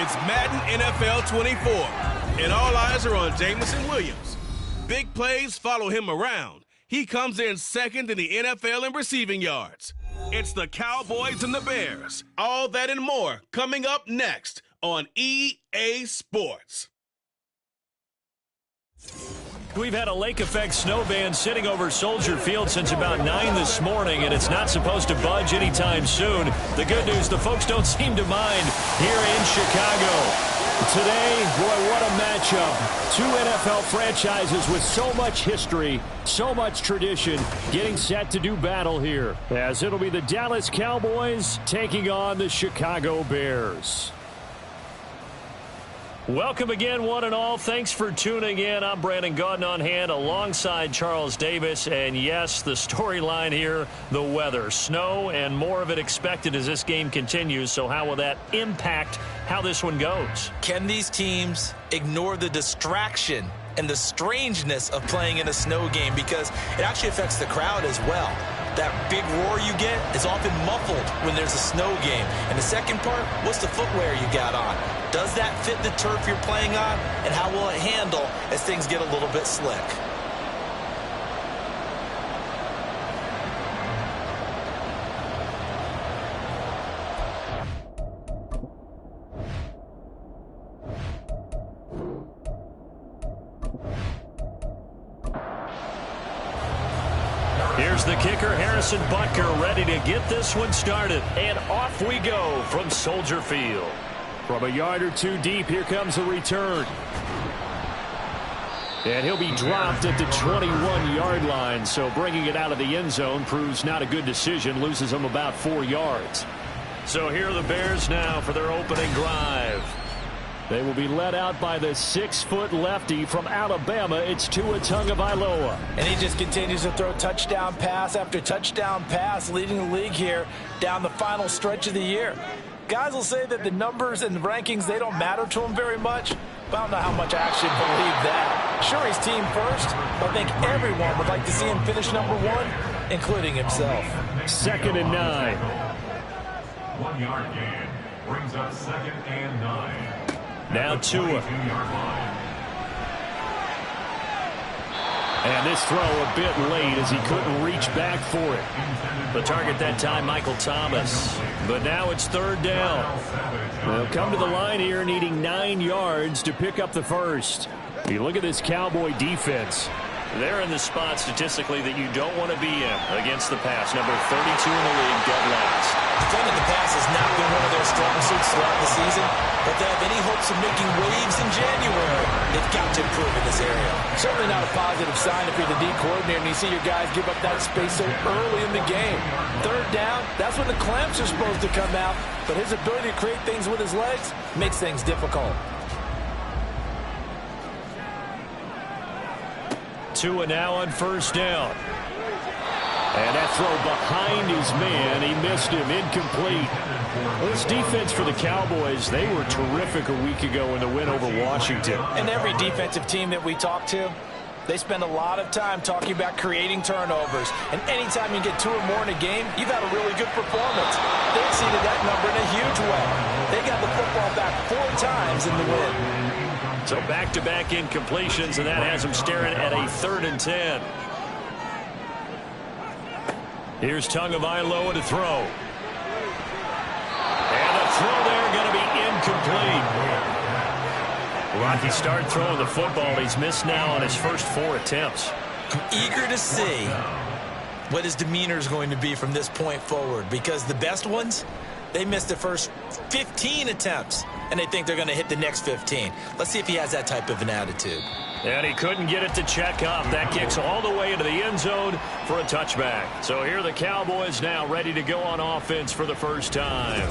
It's Madden NFL 24, and all eyes are on Jamison Williams. Big plays follow him around. He comes in second in the NFL in receiving yards. It's the Cowboys and the Bears. All that and more coming up next on EA Sports. We've had a lake effect snow band sitting over Soldier Field since about 9 this morning, and it's not supposed to budge anytime soon. The good news, the folks don't seem to mind here in Chicago. Today, boy, what a matchup. Two NFL franchises with so much history, so much tradition, getting set to do battle here, as it'll be the Dallas Cowboys taking on the Chicago Bears. Welcome again, one and all. Thanks for tuning in. I'm Brandon Gaudin on hand alongside Charles Davis. And yes, the storyline here, the weather. Snow and more of it expected as this game continues. So how will that impact how this one goes? Can these teams ignore the distraction and the strangeness of playing in a snow game? Because it actually affects the crowd as well. That big roar you get is often muffled when there's a snow game. And the second part, what's the footwear you got on? Does that fit the turf you're playing on? And how will it handle as things get a little bit slick? Here's the kicker, Harrison Butker, ready to get this one started. And off we go from Soldier Field. From a yard or two deep, here comes a return. And he'll be dropped at the 21-yard line, so bringing it out of the end zone proves not a good decision, loses him about 4 yards. So here are the Bears now for their opening drive. They will be led out by the 6-foot lefty from Alabama. It's Tua Tagovailoa. And he just continues to throw touchdown pass after touchdown pass, leading the league here down the final stretch of the year. Guys will say that the numbers and the rankings, they don't matter to him very much, but I don't know how much I actually believe that. Sure, he's team first, but I think everyone would like to see him finish number one, including himself. 2nd and 9. 1 yard gain brings up 2nd and 9. Now Tua. And this throw a bit late as he couldn't reach back for it. The target that time, Michael Thomas. But now it's 3rd down. They'll come to the line here needing 9 yards to pick up the first. You look at this Cowboy defense. They're in the spot statistically that you don't want to be in against the pass. Number 32 in the league, dead last. Defending the pass has not been one of their strong suits throughout the season, but they have any hopes of making waves in January, they've got to improve in this area. Certainly not a positive sign if you're the D coordinator and you see your guys give up that space so early in the game. 3rd down, that's when the clamps are supposed to come out, but his ability to create things with his legs makes things difficult. Tua now on 1st down. And that throw behind his man. He missed him. Incomplete. Well, this defense for the Cowboys, they were terrific a week ago in the win over Washington. And every defensive team that we talk to, they spend a lot of time talking about creating turnovers. And anytime you get 2 or more in a game, you've had a really good performance. They exceeded that number in a huge way. They got the football back 4 times in the win. So back-to-back incompletions, and that has him staring at a 3rd and 10. Here's Tagovailoa to throw. And the throw there going to be incomplete. Rocky start throwing the football. He's missed now on his first 4 attempts. I'm eager to see what his demeanor is going to be from this point forward, because the best ones, they missed the first 15 attempts, and they think they're going to hit the next 15. Let's see if he has that type of an attitude. And he couldn't get it to check up. That kicks all the way into the end zone for a touchback. So here are the Cowboys now ready to go on offense for the first time.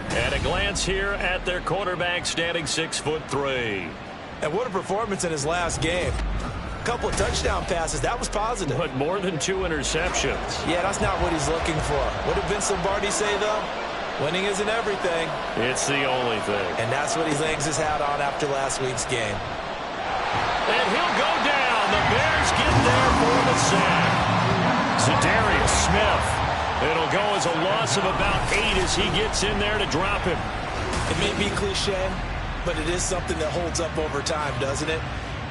And a glance here at their quarterback standing 6'3". And what a performance in his last game. A couple of touchdown passes. That was positive. But more than 2 interceptions. Yeah, that's not what he's looking for. What did Vince Lombardi say, though? Winning isn't everything. It's the only thing. And that's what he hangs his hat on after last week's game. And he'll go down. The Bears get there for the sack. Zadarius Smith. It'll go as a loss of about 8 as he gets in there to drop him. It may be cliche, but it is something that holds up over time, doesn't it?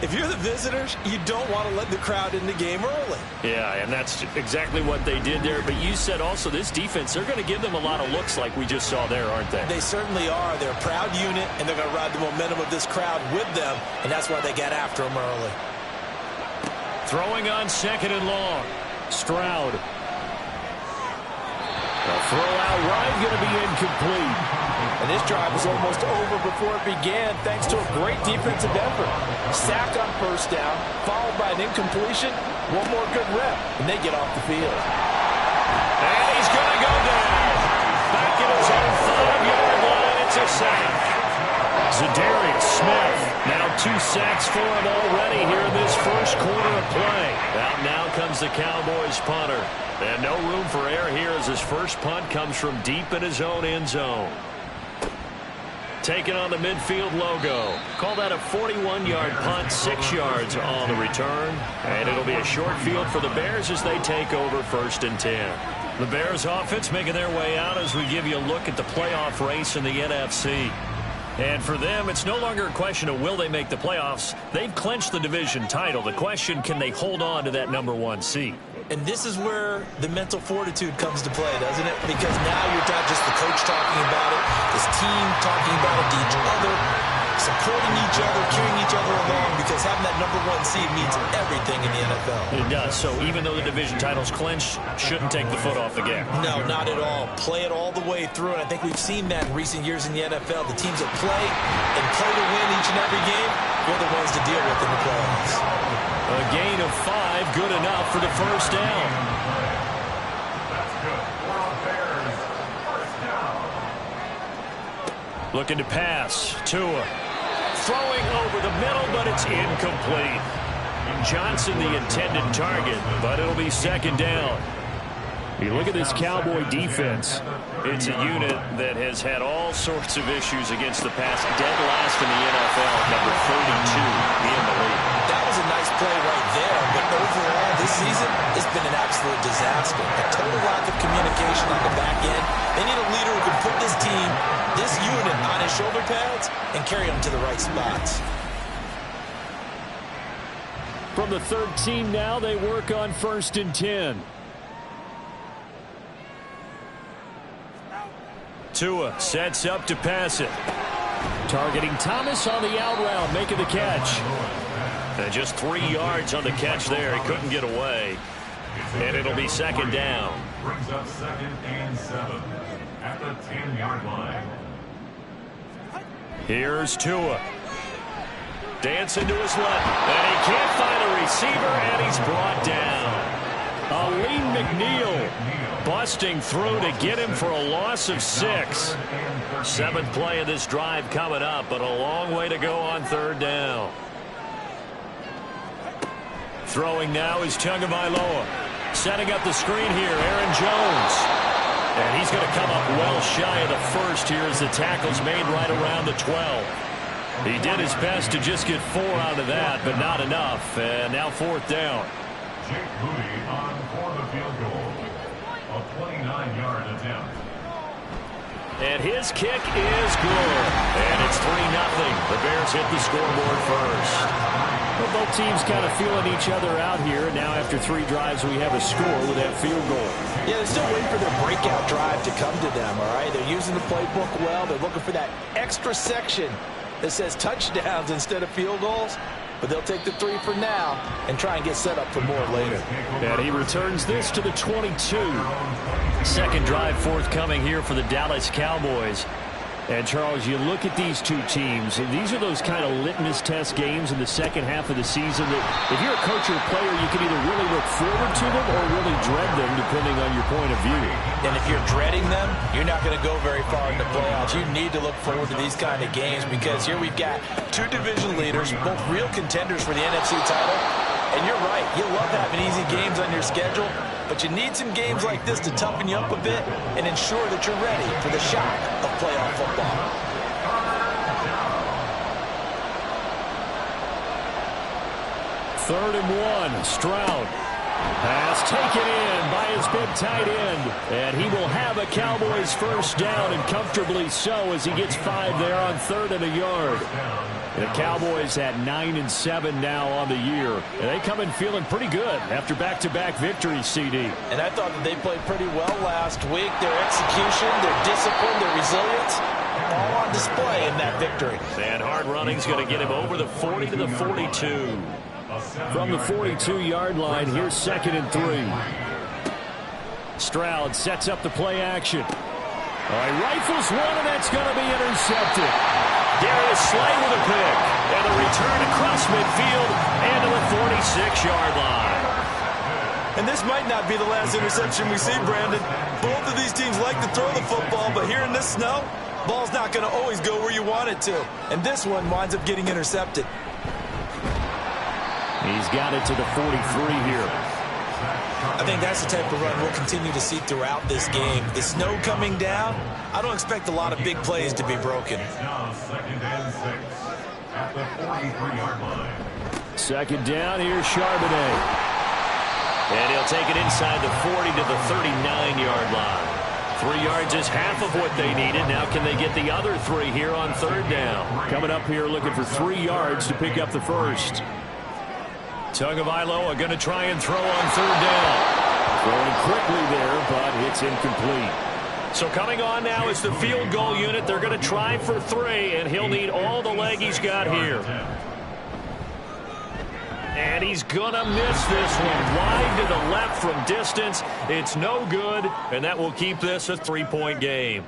If you're the visitors, you don't want to let the crowd in the game early. Yeah, and that's exactly what they did there. But you said also this defense, they're going to give them a lot of looks like we just saw there, aren't they? They certainly are. They're a proud unit, and they're going to ride the momentum of this crowd with them, and that's why they get after them early. Throwing on 2nd and long. Stroud. The throw out wide going to be incomplete. And this drive was almost over before it began thanks to a great defensive effort. Sack on first down, followed by an incompletion. One more good rep, and they get off the field. And he's going to go down. Back at his own 5-yard line. It's a sack. Zadarius Smith. Now 2 sacks for him already here in this first quarter of play. Out now comes the Cowboys punter. And no room for error here as his first punt comes from deep in his own end zone. Taking on the midfield logo. Call that a 41-yard punt, 6 yards on the return. And it'll be a short field for the Bears as they take over 1st and 10. The Bears offense making their way out as we give you a look at the playoff race in the NFC. And for them, it's no longer a question of will they make the playoffs. They've clinched the division title. The question, can they hold on to that #1 seed? And this is where the mental fortitude comes to play, doesn't it? Because now you're not just the coach talking about it, this team talking about it to each other, supporting each other, carrying each other along, because having that #1 seed means everything in the NFL. It does. So even though the division title's clinched, shouldn't take the foot off the gas. No, not at all. Play it all the way through, and I think we've seen that in recent years in the NFL. The teams that play and play to win each and every game, we're the ones to deal with in the playoffs. A gain of 5, good enough for the first down. That's good. Bears, first down. Looking to pass. Tua. Throwing over the middle, but it's incomplete. Johnson the intended target, but it'll be 2nd down. You look at this Cowboy defense. It's a unit that has had all sorts of issues against the pass. Dead last in the NFL, number 32 in the league. That was a nice play right there, but overall this season, it's been an absolute disaster. A total lack of communication on the back end. They need a leader who can put this team, this unit, on his shoulder pads and carry them to the right spots. From the 13 now, they work on 1st and 10. Tua sets up to pass it. Targeting Thomas on the out route, making the catch. And just 3 yards on the catch there. He couldn't get away. And it'll be 2nd down. Brings up 2nd and 7 at the 10-yard line. Here's Tua. Dancing to his left. And he can't find a receiver, and he's brought down. Aleem McNeil busting through to get him for a loss of 6. 7th play of this drive coming up, but a long way to go on 3rd down. Throwing now is Tagovailoa. Setting up the screen here, Aaron Jones. And he's going to come up well shy of the first here as the tackle's made right around the 12. He did his best to just get 4 out of that, but not enough. And now 4th down. Jake Moody on for the field goal. A 29-yard attempt. And his kick is good. And it's 3-0. The Bears hit the scoreboard first. Well, both teams kind of feeling each other out here. Now after 3 drives, we have a score with that field goal. Yeah, they're still waiting for their breakout drive to come to them, all right? They're using the playbook well. They're looking for that extra section that says touchdowns instead of field goals. But they'll take the 3 for now and try and get set up for more later. And he returns this to the 22. 2nd drive forthcoming here for the Dallas Cowboys. And, Charles, you look at these two teams, and these are those kind of litmus test games in the second half of the season that if you're a coach or a player, you can either really look forward to them or really dread them, depending on your point of view. And if you're dreading them, you're not going to go very far in the playoffs. You need to look forward to these kind of games because here we've got two division leaders, both real contenders for the NFC title. And you're right, you love having easy games on your schedule, but you need some games like this to toughen you up a bit and ensure that you're ready for the shock of playoff football. Third and 1, Stroud. Pass taken in by his big tight end. And he will have a Cowboys first down, and comfortably so as he gets 5 there on 3rd and a yard. The Cowboys at 9-7 now on the year. And they come in feeling pretty good after back-to-back victories, CD. And I thought that they played pretty well last week. Their execution, their discipline, their resilience, all on display in that victory. And hard running's going to get him over the 40 to the 42. From the 42-yard line, here's 2nd and 3. Stroud sets up the play action. All right, rifles one, and that's going to be intercepted. Darius Slay with a pick. And a return across midfield and to the 46-yard line. And this might not be the last interception we see, Brandon. Both of these teams like to throw the football, but here in this snow, ball's not going to always go where you want it to. And this one winds up getting intercepted. He's got it to the 43 here. I think that's the type of run we'll continue to see throughout this game. The snow coming down, I don't expect a lot of big plays to be broken. Now 2nd and 6 at the 43-yard line. 2nd down, here's Charbonnet. And he'll take it inside the 40 to the 39-yard line. 3 yards is half of what they needed. Now can they get the other 3 here on 3rd down? Coming up here looking for 3 yards to pick up the first. Tagovailoa going to try and throw on 3rd down. Throwing quickly there, but it's incomplete. So coming on now is the field goal unit. They're going to try for 3, and he'll need all the leg he's got here. And he's going to miss this one. Wide to the left from distance. It's no good, and that will keep this a 3-point game.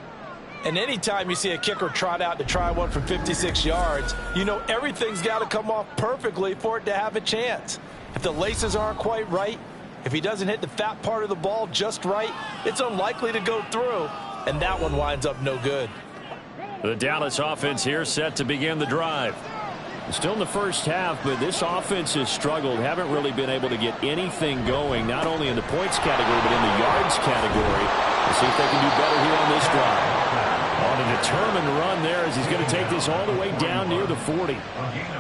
And anytime you see a kicker trot out to try one from 56 yards, you know everything's got to come off perfectly for it to have a chance. If the laces aren't quite right, if he doesn't hit the fat part of the ball just right, it's unlikely to go through, and that one winds up no good. The Dallas offense here set to begin the drive. Still in the first half, but this offense has struggled. Haven't really been able to get anything going, not only in the points category, but in the yards category. We'll see if they can do better here on this drive. On a determined run there as he's going to take this all the way down near the 40.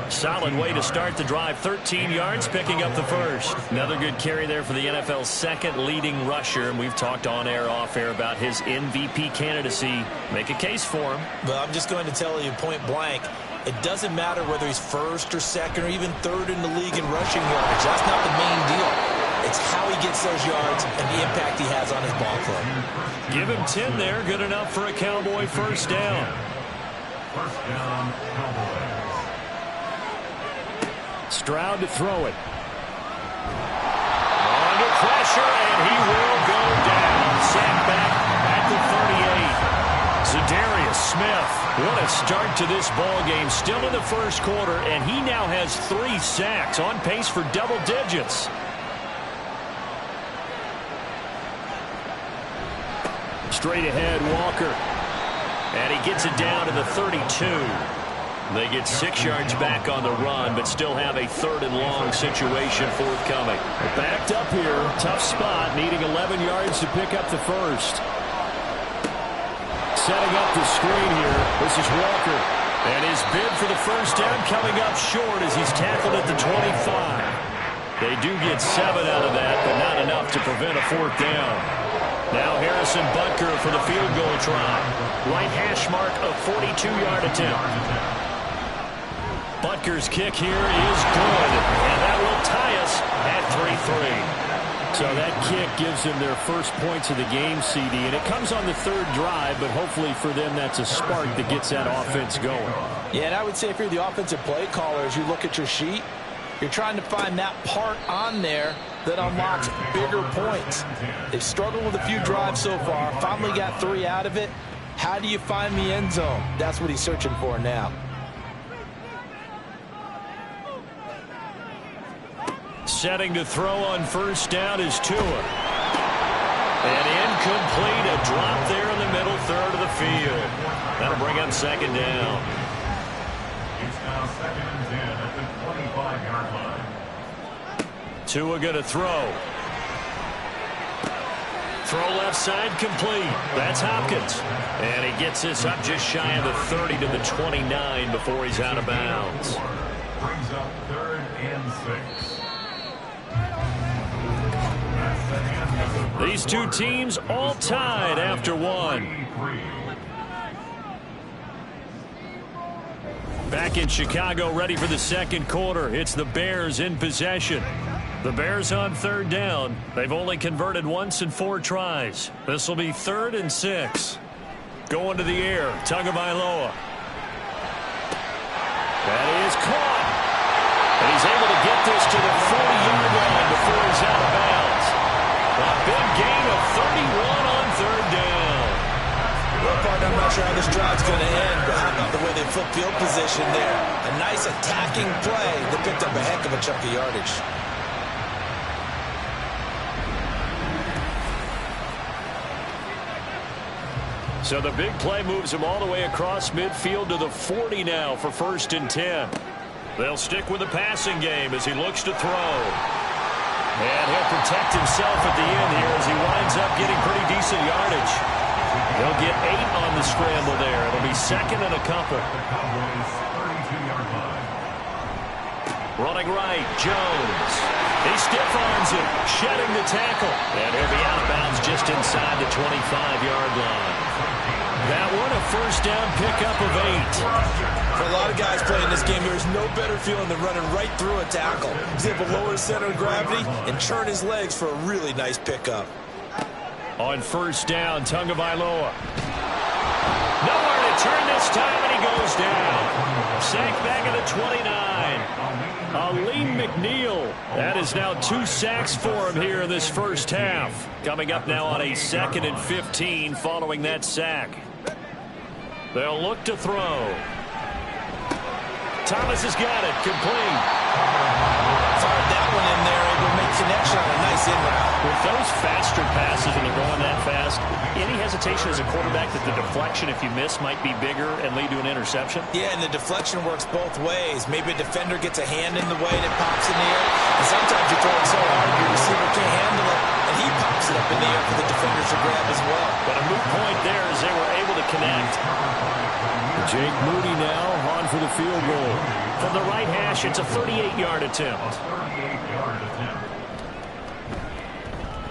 Solid way to start the drive. 13 yards, picking up the first. Another good carry there for the NFL's 2nd leading rusher. And we've talked on air, off air about his MVP candidacy. Make a case for him. But I'm just going to tell you point blank, it doesn't matter whether he's 1st or 2nd or even 3rd in the league in rushing yards. That's not the main deal. It's how he gets those yards and the impact he has on his ball club. Give him 10 there. Good enough for a Cowboy first down. First down, Cowboys. Stroud to throw it. Under pressure, and he will go down. Sacked back at the 38. Zadarius Smith, what a start to this ball game. Still in the first quarter, and he now has 3 sacks, on pace for double digits. Straight ahead, Walker. And he gets it down to the 32. They get 6 yards back on the run, but still have a 3rd and long situation forthcoming. Backed up here, tough spot, needing 11 yards to pick up the first. Setting up the screen here, this is Walker. And his bid for the first down coming up short as he's tackled at the 25. They do get 7 out of that, but not enough to prevent a 4th down. Now Harrison Butker for the field goal try. Right hash mark, a 42-yard attempt. Butker's kick here is good, and that will tie us at 3-3. So that kick gives them their first points of the game, CD, and it comes on the 3rd drive, but hopefully for them that's a spark that gets that offense going. Yeah, and I would say if you're the offensive play caller, as you look at your sheet, you're trying to find that part on there that unlocks bigger points. They've struggled with a few drives so far, finally got 3 out of it. How do you find the end zone? That's what he's searching for now. Setting to throw on first down is Tua. And incomplete, a drop there in the middle third of the field. That'll bring up second down. It's now 2nd and 10 at the 25-yard line. Tua going to throw. Throw left side complete. That's Hopkins. And he gets this up just shy of the 30 to the 29 before he's out of bounds. Brings up 3rd and 6. These two teams all tied after one. Back in Chicago, ready for the second quarter. It's the Bears in possession. The Bears on third down. They've only converted once in 4 tries. This will be 3rd and 6. Going to the air, Tagovailoa. That is caught. And he's able to get this to the 40-yard line before he's out of bounds. A big gain of 31 on third down. Well, partner, I'm not sure how this drive's going to end, but how about the way they flip field position there? A nice attacking play that picked up a heck of a chunk of yardage. So the big play moves him all the way across midfield to the 40 now for 1st and 10. They'll stick with the passing game as he looks to throw. And he'll protect himself at the end here as he winds up getting pretty decent yardage. He'll get 8 on the scramble there. It'll be 2nd and a couple. Running right, Jones. He stiff arms it, shedding the tackle. And he'll be out of bounds just inside the 25-yard line. That one a first down pickup of 8. For a lot of guys playing this game, there's no better feeling than running right through a tackle. He's able to lower his center of gravity and churn his legs for a really nice pickup. On first down, Tagovailoa. Nowhere to turn this time, and he goes down. Sacked back at the 29. Aleem McNeil. That is now 2 sacks for him here in this first half. Coming up now on a 2nd and 15 following that sack. They'll look to throw. Thomas has got it. Complete. Fired that one in there, able to make connection on a nice in route. With those faster passes when they're going that fast, any hesitation as a quarterback that the deflection, if you miss, might be bigger and lead to an interception? Yeah, and the deflection works both ways. Maybe a defender gets a hand in the way and it pops in the air. And sometimes you throw it so hard your receiver can't handle it, and he pops it up in the air for the defender to grab as well. But a moot point there as they were able to connect. Jake Moody now on for the field goal. From the right hash, it's a 38-yard attempt.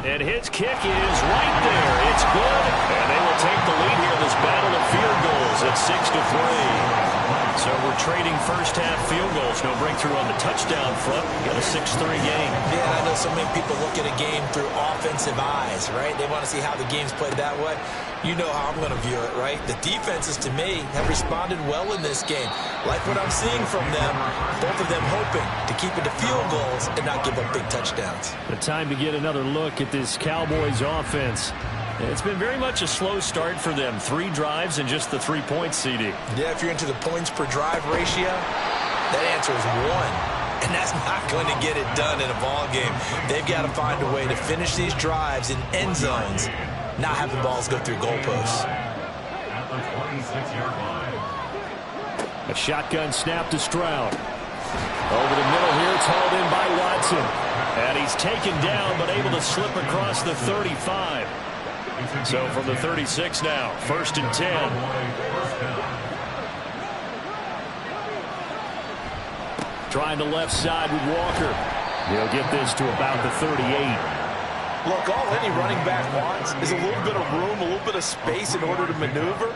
And his kick is right there. It's good. And they will take the lead here in this battle of field goals at 6-3. So we're trading first half field goals. No breakthrough on the touchdown front. Got a 6-3 game. Yeah, I know so many people look at a game through offensive eyes, right? They want to see how the game's played that way. You know how I'm going to view it, right? The defenses, to me, have responded well in this game. Like what I'm seeing from them, both of them hoping to keep it to field goals and not give up big touchdowns. The time to get another look at this Cowboys offense. It's been very much a slow start for them. 3 drives and just the 3 points, CD. Yeah, if you're into the points per drive ratio, that answer is 1. And that's not going to get it done in a ball game. They've got to find a way to finish these drives in end zones, not have the balls go through goalposts. At the 26-yard line. A shotgun snap to Stroud. Over the middle here, it's hauled in by Watson. And he's taken down, but able to slip across the 35. So from the 36 now, 1st and 10. Trying the left side with Walker. He'll get this to about the 38. Look, all any running back wants is a little bit of room, a little bit of space in order to maneuver.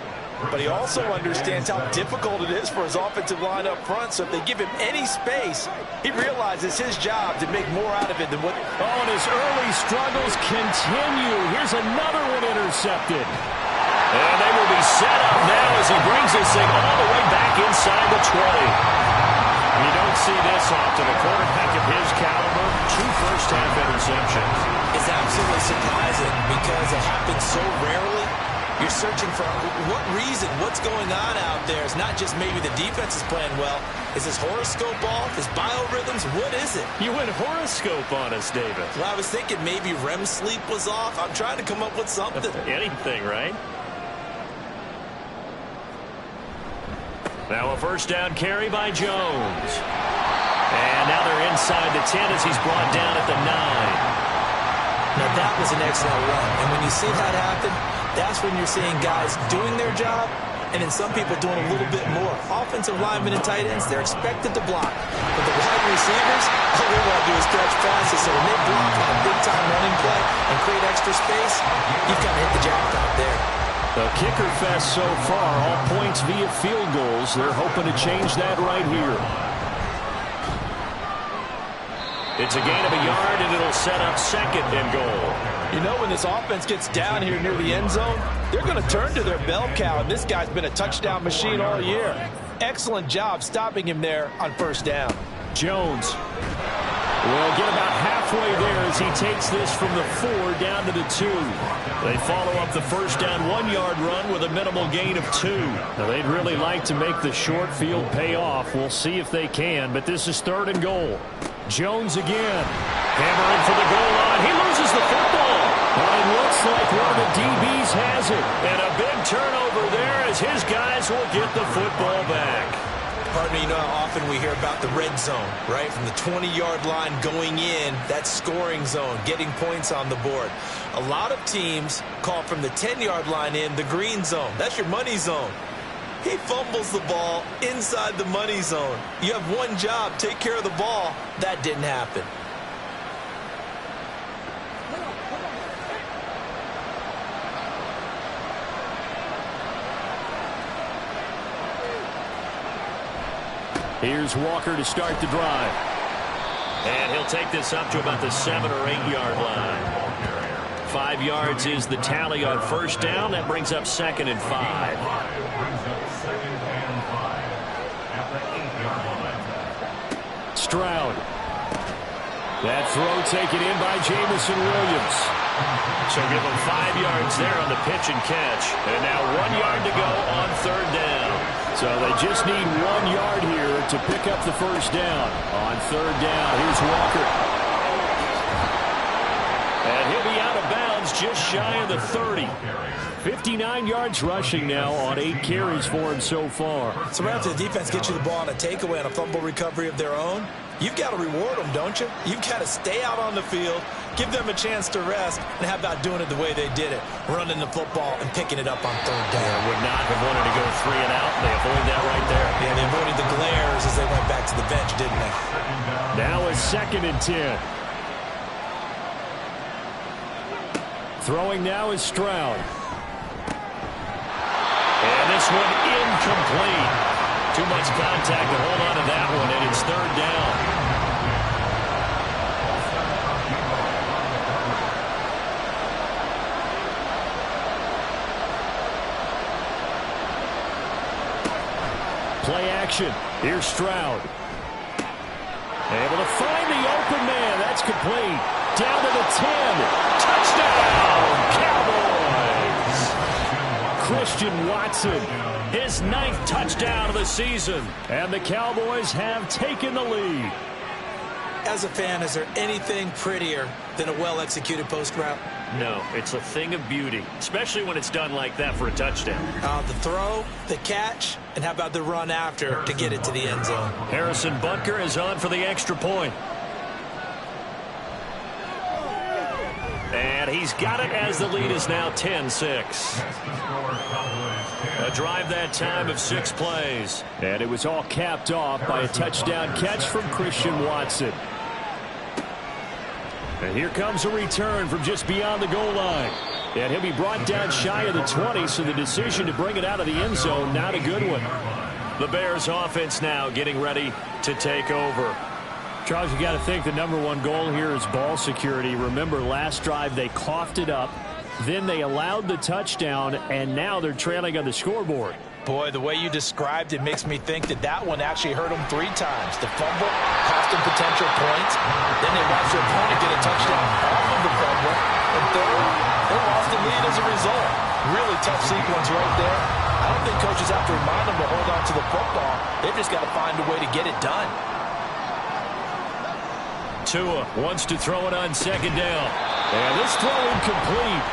But he also understands how difficult it is for his offensive line up front. So if they give him any space, he realizes his job to make more out of it than what... Oh, and his early struggles continue. Here's another one intercepted. And they will be set up now as he brings this thing all the way back inside the 20. You don't see this often. A quarterback of his caliber, 2 first-half interceptions. It's absolutely surprising because it happens so rarely. You're searching for what reason, what's going on out there. It's not just maybe the defense is playing well. Is his horoscope off? His biorhythms? What is it? You went horoscope on us, David. Well, I was thinking maybe REM sleep was off. I'm trying to come up with something. Anything, right? Now a first down carry by Jones. And now they're inside the 10 as he's brought down at the 9. Now that was an excellent run. And when you see that happen, that's when you're seeing guys doing their job and then some people doing a little bit more. Offensive linemen and tight ends, they're expected to block. But the wide receivers, all they want to do is catch passes. So when they block on a big-time running play and create extra space, you've got to hit the jackpot there. The kicker fest so far, all points via field goals. They're hoping to change that right here. It's a gain of a yard, and it'll set up second and goal. You know, when this offense gets down here near the end zone, they're going to turn to their bell cow, and this guy's been a touchdown machine all year. Excellent job stopping him there on first down. Jones will get about halfway there as he takes this from the 4 down to the 2. They follow up the first down 1-yard run with a minimal gain of 2. Now, they'd really like to make the short field pay off. We'll see if they can, but this is 3rd and goal. Jones again. Hammering for the goal line. He loses the football. Well, it looks like one of the DBs has it. And a big turnover there as his guys will get the football back. Partner, you know how often we hear about the red zone, right? From the 20-yard line going in, that scoring zone, getting points on the board. A lot of teams call from the 10-yard line in the green zone. That's your money zone. He fumbles the ball inside the money zone. You have one job, take care of the ball. That didn't happen. Here's Walker to start the drive. And he'll take this up to about the 7 or 8-yard line. 5 yards is the tally on first down. That brings up 2nd and 5. Stroud. That throw taken in by Jamison Williams. So give him 5 yards there on the pitch and catch. And now 1 yard to go on 3rd down. So they just need 1 yard here to pick up the first down. On 3rd down, here's Walker. And he'll be out of bounds just shy of the 30. 59 yards rushing now on 8 carries for him so far. So after the defense gets you the ball on a takeaway and a fumble recovery of their own, you've got to reward them, don't you? You've got to stay out on the field, give them a chance to rest, and how about doing it the way they did it, running the football and picking it up on 3rd down. They would not have wanted to go 3 and out. They avoided that right there. Yeah, they avoided the glares as they went back to the bench, didn't they? Now it's 2nd and 10. Throwing now is Stroud. And this one incomplete. Too much contact to hold on to that one, and it's 3rd down. Play action. Here's Stroud. Able to find the open man. That's complete. Down to the 10. Touchdown, Cowboys. Christian Watson, his 9th touchdown of the season. And the Cowboys have taken the lead. As a fan, is there anything prettier than a well-executed post route? No, it's a thing of beauty, especially when it's done like that for a touchdown. The throw, the catch, and how about the run after to get it to the end zone? Harrison Butker is on for the extra point. And he's got it as the lead is now 10-6. A drive that time of 6 plays. And it was all capped off by a touchdown catch from Christian Watson. And here comes a return from just beyond the goal line. And he'll be brought down shy of the 20, so the decision to bring it out of the end zone, not a good one. The Bears offense now getting ready to take over. Charles, you got to think the #1 goal here is ball security. Remember, last drive they coughed it up, then they allowed the touchdown, and now they're trailing on the scoreboard. Boy, the way you described it makes me think that that one actually hurt them 3 times. The fumble cost them potential points. Then they watched their opponent get a touchdown off of the fumble. And third, they lost the lead as a result. Really tough sequence right there. I don't think coaches have to remind them to hold on to the football. They've just got to find a way to get it done. Tua wants to throw it on second down. And this throw incomplete.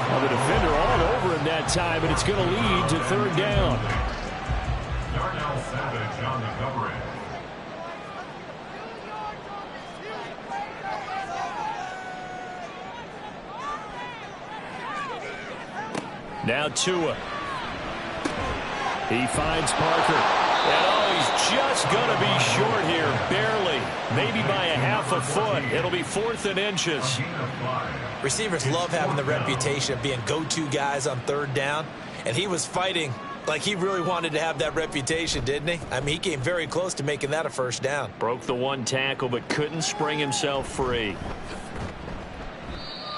Well, the defender all over him that time, and it's going to lead to third down. Darnell Savage on the coverage. Now Tua. He finds Parker. And oh, he's just going to be short here, barely. Maybe by a half a foot. It'll be 4th and inches. Receivers love having the reputation of being go-to guys on third down. And he was fighting like he really wanted to have that reputation, didn't he? I mean, he came very close to making that a first down. Broke the one tackle, but couldn't spring himself free.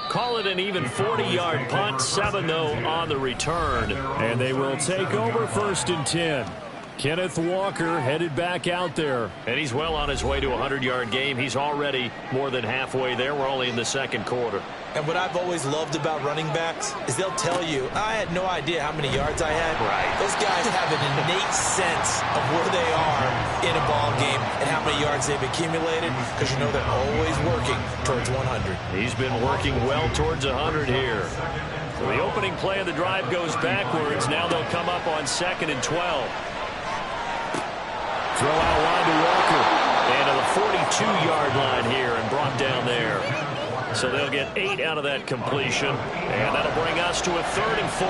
Call it an even 40-yard punt. 7, though, on the return. And they will take over 1st and 10. Kenneth Walker headed back out there. And he's well on his way to a 100-yard game. He's already more than halfway there. We're only in the second quarter. And what I've always loved about running backs is they'll tell you, I had no idea how many yards I had. Right. Those guys have an innate sense of where they are in a ball game and how many yards they've accumulated, because you know they're always working towards 100. He's been working well towards 100 here. So the opening play of the drive goes backwards. Now they'll come up on 2nd and 12. Throw out wide to Walker. And to the 42-yard line here and brought down there. So they'll get 8 out of that completion. And that'll bring us to a 3rd and 4.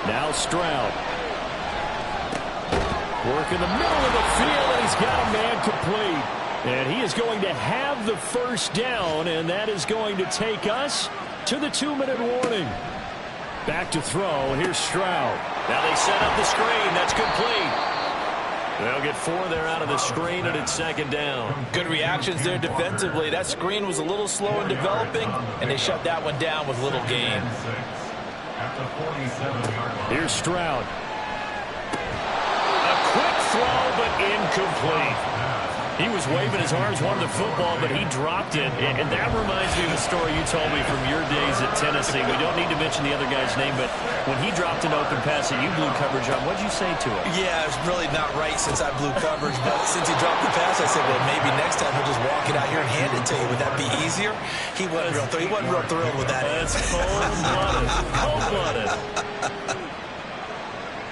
Now Stroud. Work in the middle of the field, and he's got a man complete. And he is going to have the first down, and that is going to take us to the 2-minute warning. Back to throw. Here's Stroud. Now they set up the screen. That's complete. They'll get 4 there out of the screen, and it's 2nd down. Good reactions there defensively. That screen was a little slow in developing, and they shut that one down with little gain. Here's Stroud. A quick throw, but incomplete. He was waving his arms, wanted the football, but he dropped it. And that reminds me of a story you told me from your days at Tennessee. We don't need to mention the other guy's name, but when he dropped an open pass that you blew coverage on, what did you say to him? Yeah, it's really not right since I blew coverage, but since he dropped the pass, I said, well, maybe next time he'll just walk it out here and hand it to you. Would that be easier? He wasn't real thrilled with that. That's cold-blooded. Cold-blooded.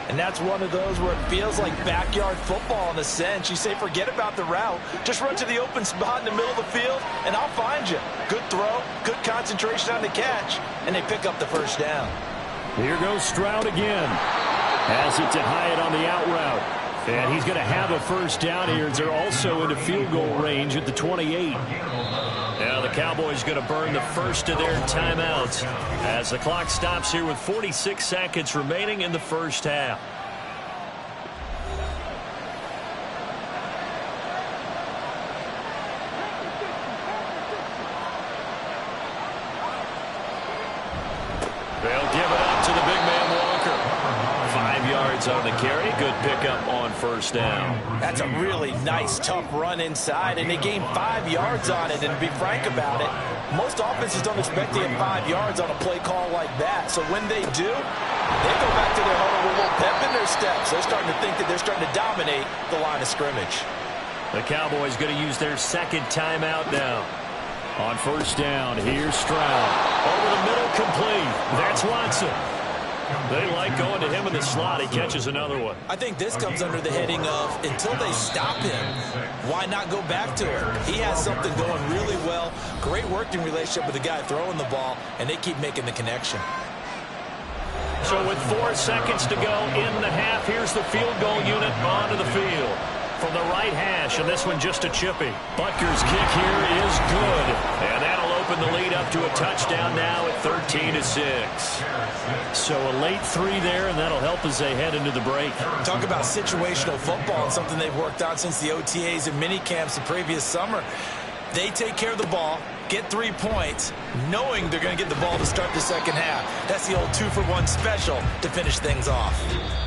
And that's one of those where it feels like backyard football in a sense. You say, forget about the route. Just run to the open spot in the middle of the field, and I'll find you. Good throw, good concentration on the catch, and they pick up the first down. Here goes Stroud again. Has it to Hyatt on the out route. And he's going to have a first down here. As they're also into field goal range at the 28. Now the Cowboys going to burn the first of their timeouts as the clock stops here with 46 seconds remaining in the first half. They'll give it up to the big man Walker. 5 yards on the carry. Good pickup on first down. That's a really nice, tough run inside, and they gained 5 yards on it. And to be frank about it, most offenses don't expect to get 5 yards on a play call like that. So when they do, they go back to their huddle with a little pep in their steps. They're starting to think that they're starting to dominate the line of scrimmage. The Cowboys going to use their second timeout now. On first down, here's Stroud. Over the middle, complete. That's Watson. They like going to him in the slot. He catches another one. I think this comes under the heading of, until they stop him, why not go back to him? He has something going really well. Great working relationship with the guy throwing the ball, and they keep making the connection. So with 4 seconds to go in the half, here's the field goal unit onto the field. From the right hash, and this one just a chippy. Butker's kick here is good. And that'll open the lead up to a touchdown now at 13-6. So a late 3 there, and that'll help as they head into the break. Talk about situational football and something they've worked on since the OTAs and mini camps the previous summer. They take care of the ball, get 3 points, knowing they're going to get the ball to start the second half. That's the old 2-for-1 special to finish things off.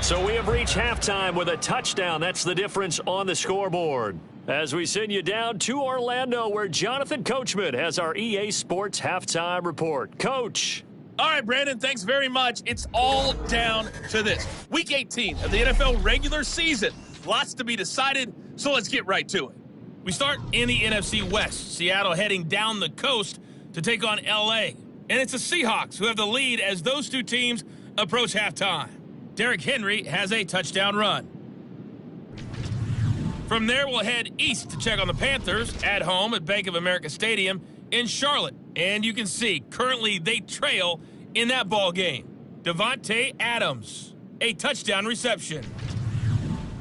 So we have reached halftime with a touchdown. That's the difference on the scoreboard. As we send you down to Orlando, where Jonathan Coachman has our EA Sports Halftime Report. Coach. All right, Brandon, thanks very much. It's all down to this. Week 18 of the NFL regular season. Lots to be decided, so let's get right to it. We start in the NFC West. Seattle heading down the coast to take on L.A. And it's the Seahawks who have the lead as those two teams approach halftime. Derrick Henry has a touchdown run. From there, we'll head east to check on the Panthers at home at Bank of America Stadium in Charlotte. And you can see, currently they trail in that ball game. Devontae Adams, a touchdown reception.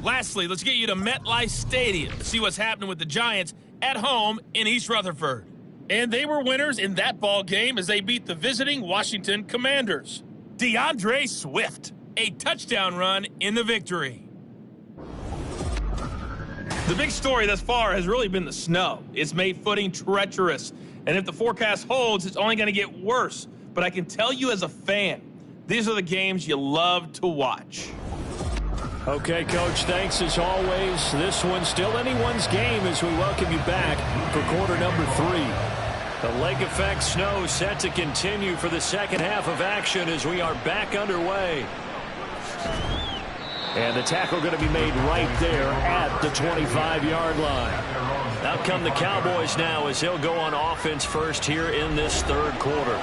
Lastly, let's get you to MetLife Stadium to see what's happening with the Giants at home in East Rutherford. And they were winners in that ball game as they beat the visiting Washington Commanders. DeAndre Swift, a touchdown run in the victory. The big story thus far has really been the snow. It's made footing treacherous, and if the forecast holds, it's only going to get worse. But I can tell you as a fan, these are the games you love to watch. Okay, Coach, thanks as always. This one's still anyone's game as we welcome you back for quarter number 3. The lake effect snow set to continue for the second half of action as we are back underway. And the tackle going to be made right there at the 25-yard line. Out come the Cowboys now as they'll go on offense first here in this third quarter.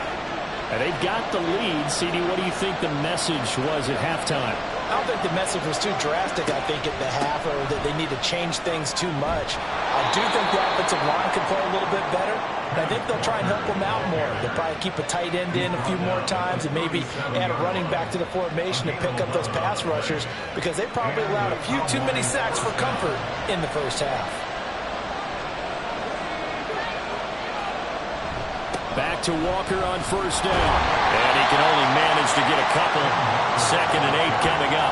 And they've got the lead. CD, what do you think the message was at halftime? I don't think the message was too drastic, I think, at the half, or that they need to change things too much. I do think the offensive line can play a little bit better, and I think they'll try and help them out more. They'll probably keep a tight end in a few more times and maybe add a running back to the formation to pick up those pass rushers, because they probably allowed a few too many sacks for comfort in the first half. Back to Walker on first down. And he can only manage to get a couple. 2nd and 8 coming up.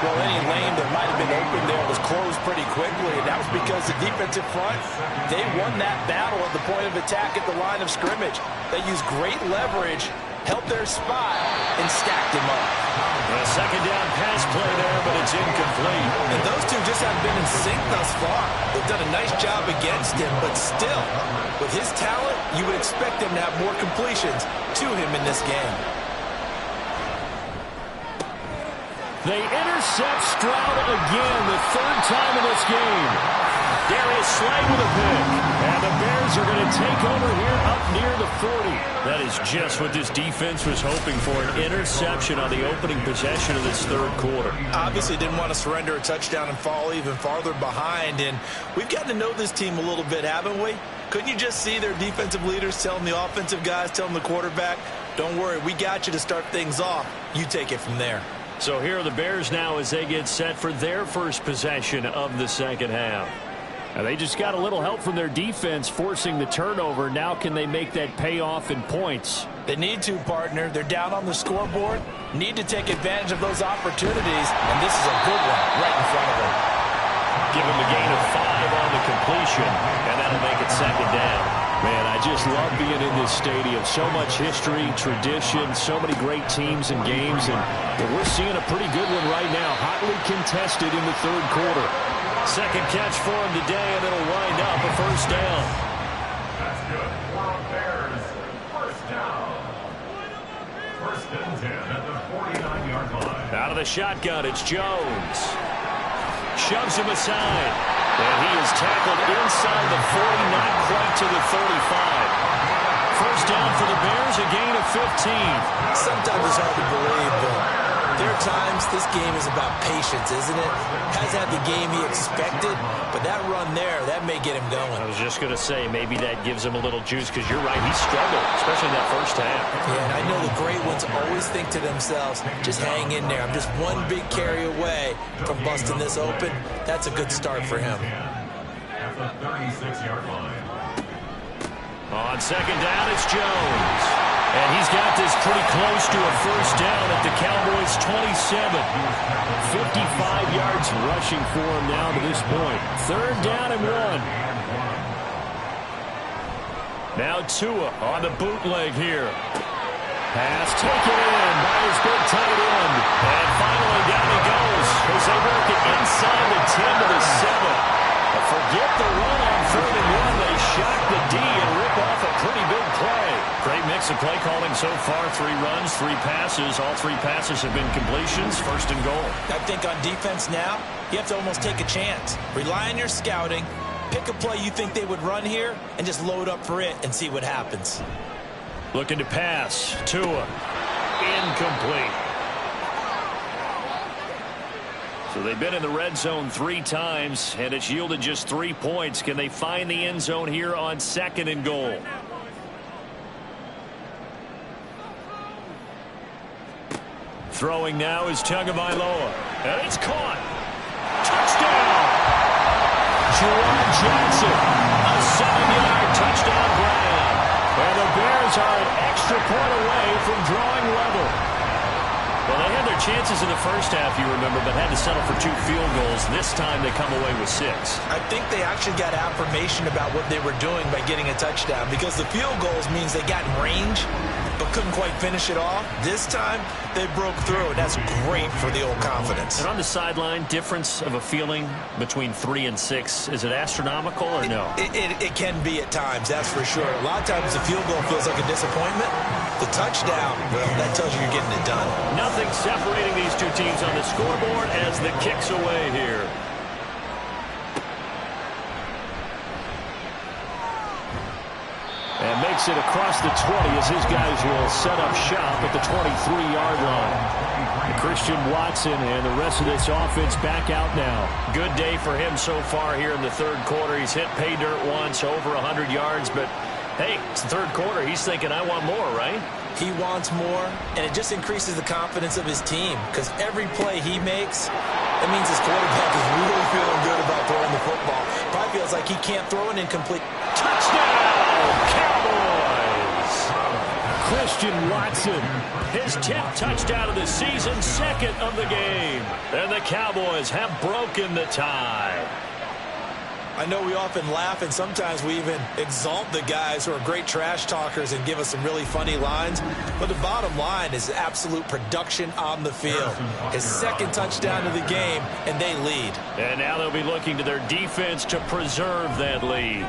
Well, any lane that might have been open there was closed pretty quickly, and that was because the defensive front, they won that battle at the point of attack at the line of scrimmage. They used great leverage, held their spot, and stacked him up. A second down pass play there, but it's incomplete. And those two just haven't been in sync thus far. They've done a nice job against him, but still, with his talent, you would expect him to have more completions to him in this game. They intercept Stroud again, the third time in this game. Darius Slay with a pick. And the Bears are going to take over here up near the 40. That is just what this defense was hoping for, an interception on the opening possession of this third quarter. Obviously didn't want to surrender a touchdown and fall even farther behind. And we've gotten to know this team a little bit, haven't we? Couldn't you just see their defensive leaders telling the offensive guys, telling the quarterback, don't worry, we got you to start things off. You take it from there. So here are the Bears now as they get set for their first possession of the second half. Now they just got a little help from their defense forcing the turnover. Now can they make that pay off in points? They need to, partner. They're down on the scoreboard. Need to take advantage of those opportunities, and this is a good one right in front of them. Give them a gain of 5 on the completion, and that'll make it second down. Man, I just love being in this stadium. So much history, tradition, so many great teams and games, and we're seeing a pretty good one right now. Hotly contested in the third quarter. Second catch for him today, and it'll wind up a first down. That's good for Bears. First down. 1st and 10 at the 49-yard line. Out of the shotgun, it's Jones. Shoves him aside. And he is tackled inside the 40, not quite to the 35. First down for the Bears, a gain of 15. Sometimes it's hard to believe, but there are times this game is about patience, isn't it? Has had the game he expected, but that run there, that may get him going. I was just going to say, maybe that gives him a little juice, because you're right, he struggled, especially in that first half. Yeah, and I know the great ones always think to themselves, just hang in there. I'm just one big carry away from busting this open. That's a good start for him. At the 36-yard line. On second down, it's Jones. And he's got this pretty close to a first down at the Cowboys' 27. 55 yards rushing for him now to this point. Third down and 1. Now Tua on the bootleg here. Pass taken in by his big tight end. And finally down he goes as they work it inside the 10 to the 7. A forget play calling so far, 3 runs, 3 passes. All 3 passes have been completions, first and goal. I think on defense now, you have to almost take a chance. Rely on your scouting, pick a play you think they would run here, and just load up for it and see what happens. Looking to pass. Tua. Incomplete. So they've been in the red zone 3 times, and it's yielded just 3 points. Can they find the end zone here on 2nd and goal? Throwing now is Tagovailoa, and it's caught. Touchdown! Juwan Johnson, a 7-yard touchdown grab. And the Bears are an extra point away from drawing level. Well, they had their chances in the first half, you remember, but had to settle for 2 field goals. This time they come away with 6. I think they actually got affirmation about what they were doing by getting a touchdown, because the field goals means they got in range but couldn't quite finish it off. This time they broke through, and that's great for the old confidence. And on the sideline, difference of a feeling between 3 and 6, is it astronomical or no? It can be at times, that's for sure. A lot of times the field goal feels like a disappointment. The touchdown, well, that tells you you're getting it done. Nothing separating these 2 teams on the scoreboard as the kick's away here. And makes it across the 20 as his guys will set up shop at the 23-yard line. Christian Watson and the rest of this offense back out now. Good day for him so far here in the 3rd quarter. He's hit pay dirt once, over 100 yards, but hey, it's the 3rd quarter. He's thinking, I want more, right? He wants more, and it just increases the confidence of his team, because every play he makes, that means his quarterback is really feeling good about throwing the football. Probably feels like he can't throw an incomplete. Touchdown, Cowboys! Christian Watson, his 10th touchdown of the season, 2nd of the game. And the Cowboys have broken the tie. I know we often laugh, and sometimes we even exalt the guys who are great trash talkers and give us some really funny lines. But the bottom line is absolute production on the field. His 2nd touchdown of the game, and they lead. And now they'll be looking to their defense to preserve that lead.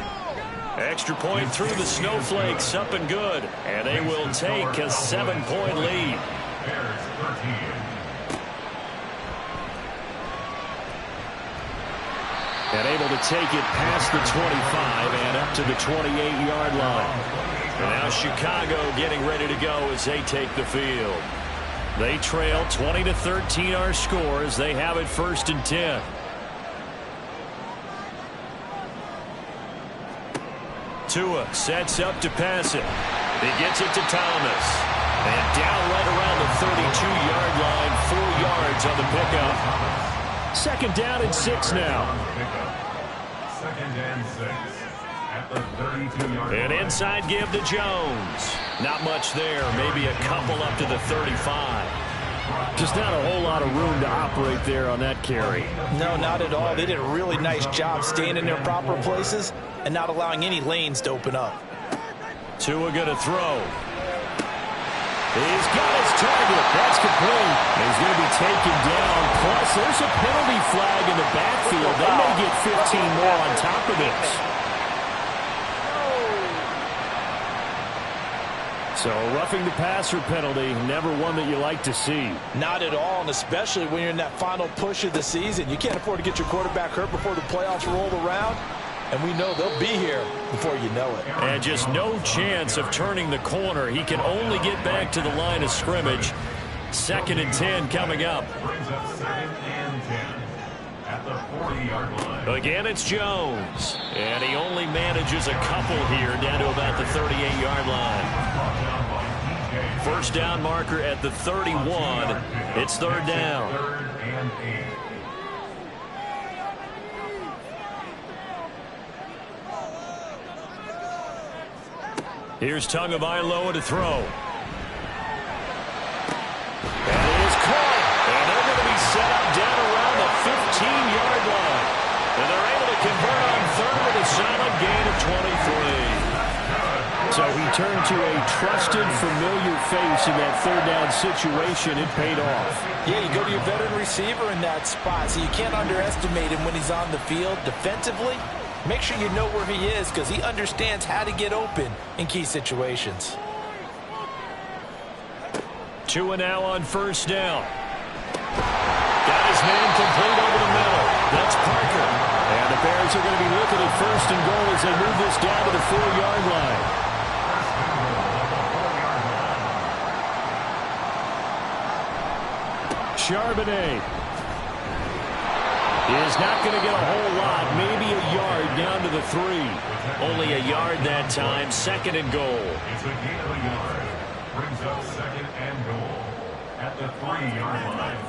Extra point through the snowflakes, up and good. And they will take a 7-point lead. Bears 13. And able to take it past the 25 and up to the 28-yard line. And now Chicago getting ready to go as they take the field. They trail 20-13 our score as they have it 1st and 10. Tua sets up to pass it. He gets it to Thomas. And down right around the 32-yard line, 4 yards on the pickup. 2nd down and 6 now. 2nd and 6 at the 32-yard line. An inside give to Jones. Not much there. Maybe a couple up to the 35. Just not a whole lot of room to operate there on that carry. No, not at all. They did a really nice job staying in their proper places and not allowing any lanes to open up. Tua going to throw. He's got his target. That's complete. He's going to be taken down. Plus, there's a penalty flag in the backfield. They may get 15 more on top of this. So, roughing the passer penalty, never one that you like to see. Not at all, and especially when you're in that final push of the season. You can't afford to get your quarterback hurt before the playoffs roll around. And we know they'll be here before you know it. And just no chance of turning the corner. He can only get back to the line of scrimmage. 2nd and 10 coming up. Brings up 2nd and 10 at the 40-yard line. Again, it's Jones. And he only manages a couple here down to about the 38-yard line. 1st down marker at the 31. It's 3rd down. 3rd and 8. Here's Tagovailoa to throw. And it is caught. And they're going to be set up down around the 15-yard line. And they're able to convert on 3rd with a solid gain of 23. So he turned to a trusted, familiar face in that 3rd down situation. It paid off. Yeah, you go to your veteran receiver in that spot, so you can't underestimate him when he's on the field defensively. Make sure you know where he is, because he understands how to get open in key situations. 2 now on first down. Got his man complete over the middle. That's Parker. And the Bears are going to be looking at first and goal as they move this down to the 4-yard line. Charbonnet is not going to get a whole lot. Maybe a yard down to the 3. Only a yard that time. 2nd and goal. It's a gain of a yard. Brings up 2nd and goal at the 3-yard line.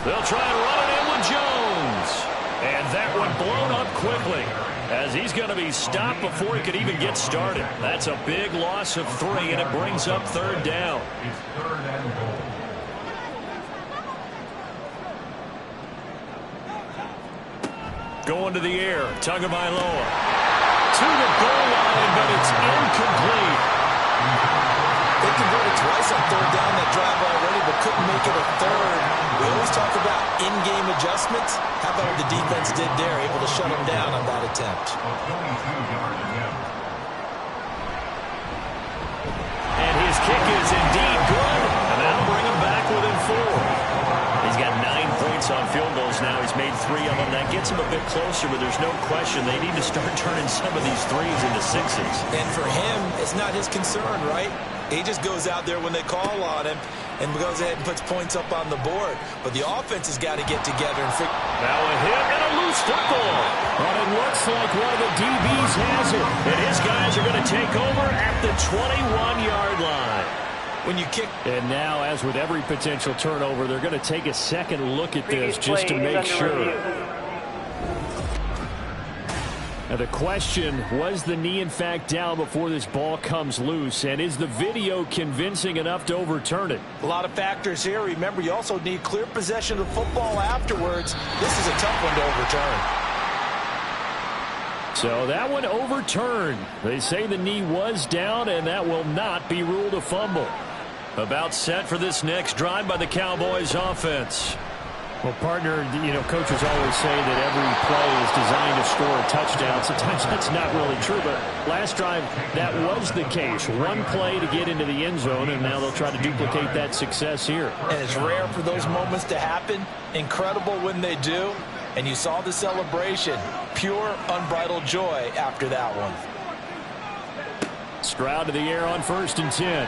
They'll try and run it in with Jones. And that one blown up quickly as he's going to be stopped before he could even get started. That's a big loss of 3, and it brings up 3rd down. It's 3rd and goal. Going to the air, Tagovailoa to the goal line, but it's incomplete. They converted twice on 3rd down that drive already, but couldn't make it a 3rd. We always talk about in-game adjustments. How about what the defense did there, able to shut them down on that attempt. A 22-yard attempt. And his kick is indeed good, and that'll bring him back within 4. He's got 9 points on field goals now. He's made 3 of them. That gets him a bit closer, but there's no question they need to start turning some of these 3s into 6s. And for him, it's not his concern, right? He just goes out there when they call on him and goes ahead and puts points up on the board. But the offense has got to get together and figure. Now a hit and a loose football. But it looks like one of the DBs has it. And his guys are going to take over at the 21-yard line. When you kick. And now, as with every potential turnover, they're going to take a second look at this just to make sure. Now the question, was the knee in fact down before this ball comes loose? And is the video convincing enough to overturn it? A lot of factors here. Remember, you also need clear possession of the football afterwards. This is a tough one to overturn. So that one overturned. They say the knee was down, and that will not be ruled a fumble. About set for this next drive by the Cowboys offense. Well, partner, you know, coaches always say that every play is designed to score a touchdown. Sometimes that's not really true, but last drive, that was the case. One play to get into the end zone, and now they'll try to duplicate that success here. And it's rare for those moments to happen. Incredible when they do. And you saw the celebration. Pure, unbridled joy after that one. Stroud to the air on 1st and 10.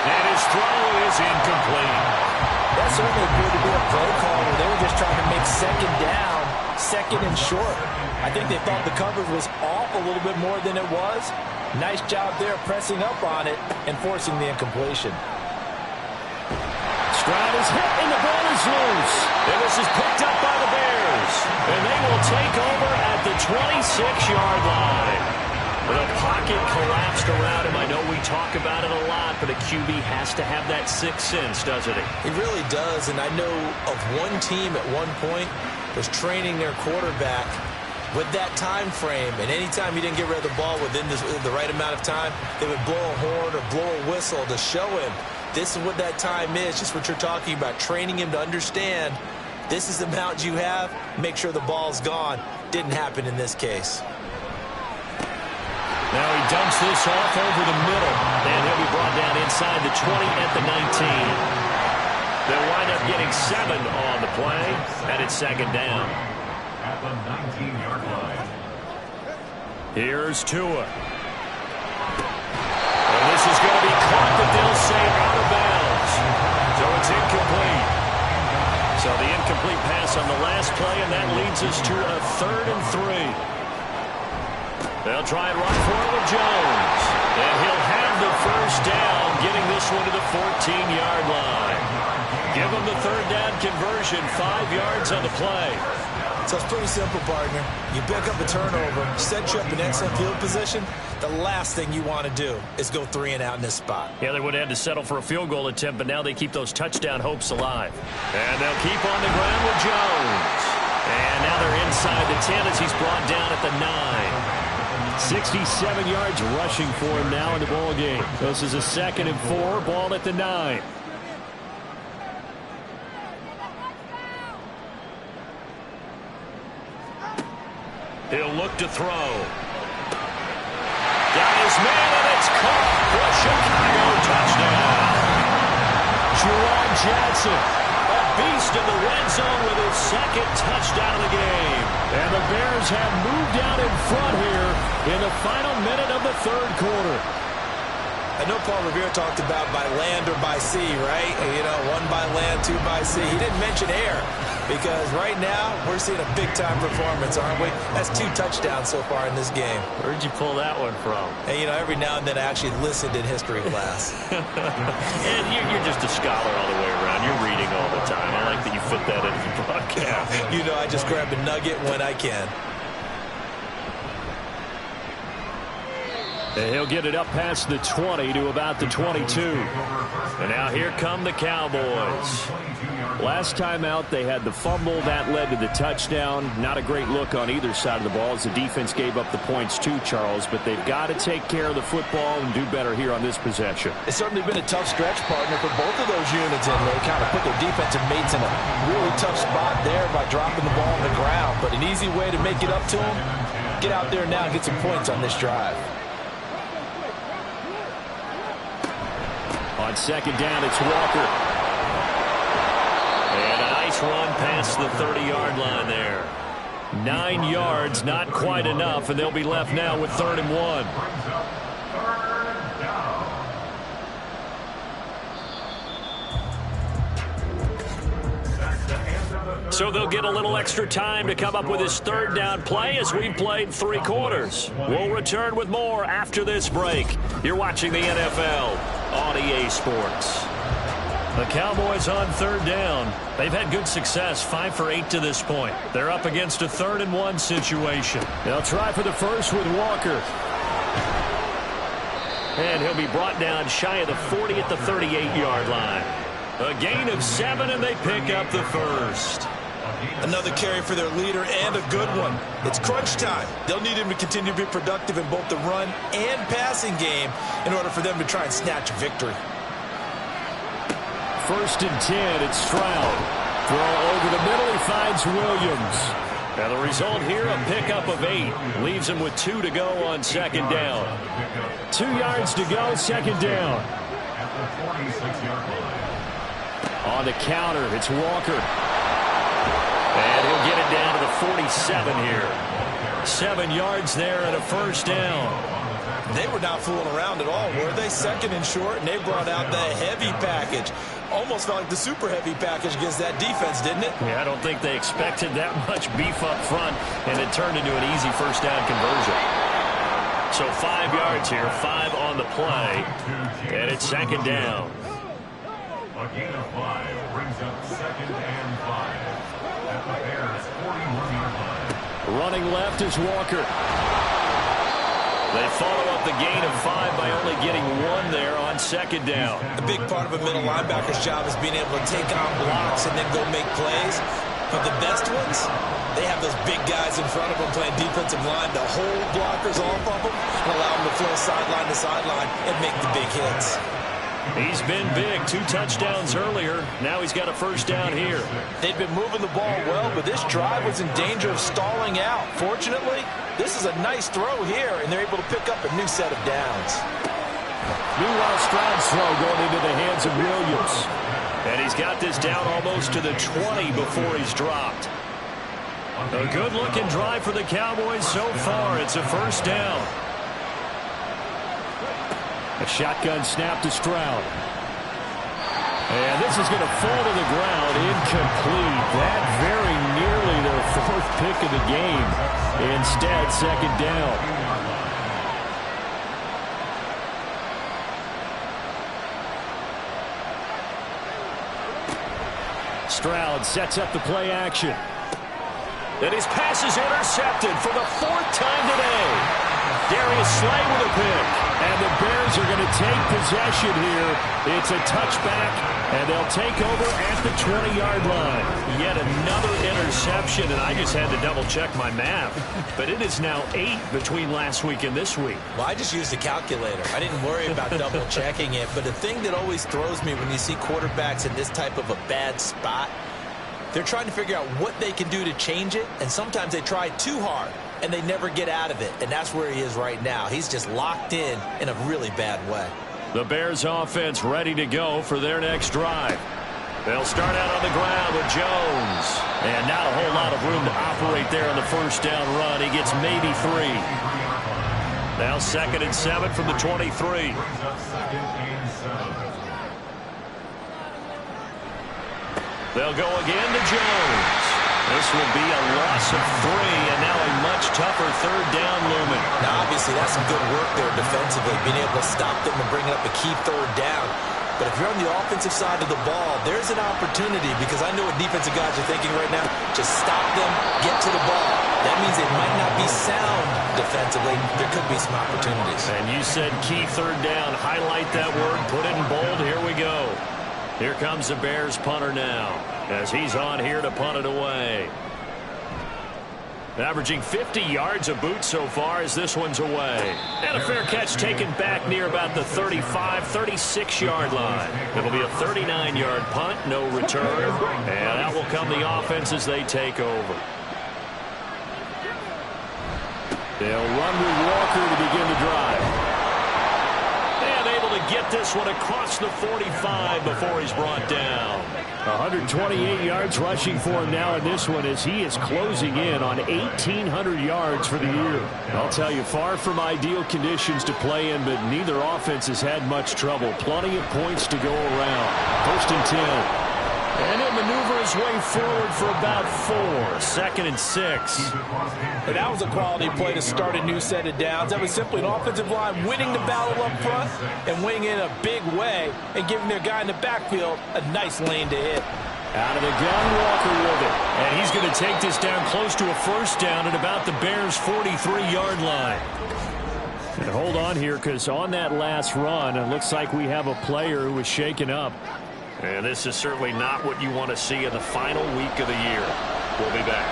And his throw is incomplete. That certainly appeared to be a play call where they were just trying to make 2nd down, 2nd and short. I think they thought the coverage was off a little bit more than it was. Nice job there pressing up on it and forcing the incompletion. Stroud is hit and the ball is loose. And this is picked up by the Bears. And they will take over at the 26-yard line. The pocket collapsed around him. I know we talk about it a lot, but a QB has to have that 6th sense, doesn't he? He really does, and I know of one team at one point was training their quarterback with that time frame, and anytime he didn't get rid of the ball within the right amount of time, they would blow a horn or blow a whistle to show him this is what that time is, just what you're talking about, training him to understand this is the amount you have, make sure the ball's gone. Didn't happen in this case. Now he dumps this off over the middle, and he'll be brought down inside the 20 at the 19. They'll wind up getting 7 on the play, and it's 2nd down. At the 19-yard line. Here's Tua. And this is going to be caught, but they'll say out of bounds. So it's incomplete. So the incomplete pass on the last play, and that leads us to a 3rd and 3. They'll try and run for it with Jones. And he'll have the 1st down, getting this one to the 14-yard line. Give him the 3rd down conversion, 5 yards on the play. So it's pretty simple, partner. You pick up a turnover, set you up in excellent field position. The last thing you want to do is go 3 and out in this spot. Yeah, they would have had to settle for a field goal attempt, but now they keep those touchdown hopes alive. And they'll keep on the ground with Jones. And now they're inside the 10 as he's brought down at the 9. 67 yards rushing for him now in the ball game. This is a 2nd and 4, ball at the 9. He'll look to throw. Got his man, and it's caught for Chicago touchdown. Jackson, a beast in the red zone with his second touchdown of the game. And the Bears have moved down in front here in the final minute of the third quarter. I know Paul Revere talked about by land or by sea, right? You know, one by land, two by sea. He didn't mention air because right now we're seeing a big-time performance, aren't we? That's 2 touchdowns so far in this game. Where'd you pull that one from? And, you know, every now and then I actually listened in history class. And you're just a scholar all the way around. You're reading all the time. I like that you fit that into the broadcast. You know, I just grab a nugget when I can. And he'll get it up past the 20 to about the 22. And now here come the Cowboys. Last time out, they had the fumble. That led to the touchdown. Not a great look on either side of the ball as the defense gave up the points too, Charles. But they've got to take care of the football and do better here on this possession. It's certainly been a tough stretch, partner, for both of those units. And they kind of put their defensive mates in a really tough spot there by dropping the ball on the ground. But an easy way to make it up to them, get out there now and get some points on this drive. On second down, it's Walker. And a nice run past the 30-yard line there. 9 yards, not quite enough, and they'll be left now with 3rd and 1. So they'll get a little extra time to come up with his 3rd down play as we've played 3 quarters. We'll return with more after this break. You're watching the NFL on EA Sports. The Cowboys on 3rd down. They've had good success, 5 for 8 to this point. They're up against a 3rd and 1 situation. They'll try for the first with Walker. And he'll be brought down shy of the 40 at the 38-yard line. A gain of 7, and they pick up the first. Another carry for their leader and a good one. It's crunch time. They'll need him to continue to be productive in both the run and passing game in order for them to try and snatch a victory. 1st and 10, it's Stroud. Throw over the middle, he finds Williams. Now the result here, a pickup of 8. Leaves him with 2 to go on 2nd down. 2 yards to go, 2nd down. On the counter, it's Walker. And he'll get it down to the 47 here. 7 yards there and a 1st down. They were not fooling around at all, were they? 2nd and short, and they brought out the heavy package. Almost felt like the super heavy package against that defense, didn't it? Yeah, I don't think they expected that much beef up front, and it turned into an easy 1st down conversion. So 5 yards here, 5 on the play, and it's 2nd down. A gain of 5 brings up 2nd and 5 at the Bears' 41-yard line. Running left is Walker. They follow up the gain of 5 by only getting 1 there on 2nd down. A big part of a middle linebacker's job is being able to take on blocks and then go make plays. But the best ones, they have those big guys in front of them playing defensive line to hold blockers off of them and allow them to flow sideline to sideline and make the big hits. He's been big. 2 touchdowns earlier. Now he's got a 1st down here. They've been moving the ball well, but this drive was in danger of stalling out. Fortunately, this is a nice throw here, and they're able to pick up a new set of downs. Meanwhile, Stroud's throw going into the hands of Williams. And he's got this down almost to the 20 before he's dropped. A good-looking drive for the Cowboys so far. It's a 1st down. A shotgun snap to Stroud. And this is going to fall to the ground. Incomplete. That very nearly their 4th pick of the game. Instead, 2nd down. Stroud sets up the play action. And his pass is intercepted for the 4th time today. Darius Slay with a pick. And the Bears are going to take possession here. It's a touchback, and they'll take over at the 20-yard line. Yet another interception, and I just had to double-check my math. But it is now 8 between last week and this week. Well, I just used a calculator. I didn't worry about double-checking it. But the thing that always throws me when you see quarterbacks in this type of a bad spot, they're trying to figure out what they can do to change it, and sometimes they try too hard, and they never get out of it, and that's where he is right now. He's just locked in a really bad way. The Bears offense ready to go for their next drive. They'll start out on the ground with Jones. And not a whole lot of room to operate there on the first down run. He gets maybe 3. Now 2nd and 7 from the 23. They'll go again to Jones. This will be a loss of 3, and now a much tougher 3rd down looming. Now, obviously, that's some good work there defensively, being able to stop them and bringing up a key 3rd down. But if you're on the offensive side of the ball, there's an opportunity, because I know what defensive guys are thinking right now. Just stop them, get to the ball. That means it might not be sound defensively. There could be some opportunities. And you said key 3rd down. Highlight that word. Put it in bold. Here we go. Here comes the Bears punter now, as he's on here to punt it away. Averaging 50 yards a boot so far as this one's away. And a fair catch taken back near about the 35, 36-yard line. It'll be a 39-yard punt, no return. And out will come the offense as they take over. They'll run with Walker to begin the drive. And able to get this one across the 45 before he's brought down. 128 yards rushing for him now in this one as he is closing in on 1,800 yards for the year. I'll tell you, far from ideal conditions to play in, but neither offense has had much trouble. Plenty of points to go around. 1st and 10. And he'll maneuver his way forward for about 4. 2nd and 6. And that was a quality play to start a new set of downs. That was simply an offensive line winning the battle up front and winning in a big way and giving their guy in the backfield a nice lane to hit. Out of the gun, Walker with it. And he's going to take this down close to a 1st down at about the Bears' 43-yard line. And hold on here, because on that last run, it looks like we have a player who was shaken up. And this is certainly not what you want to see in the final week of the year. We'll be back.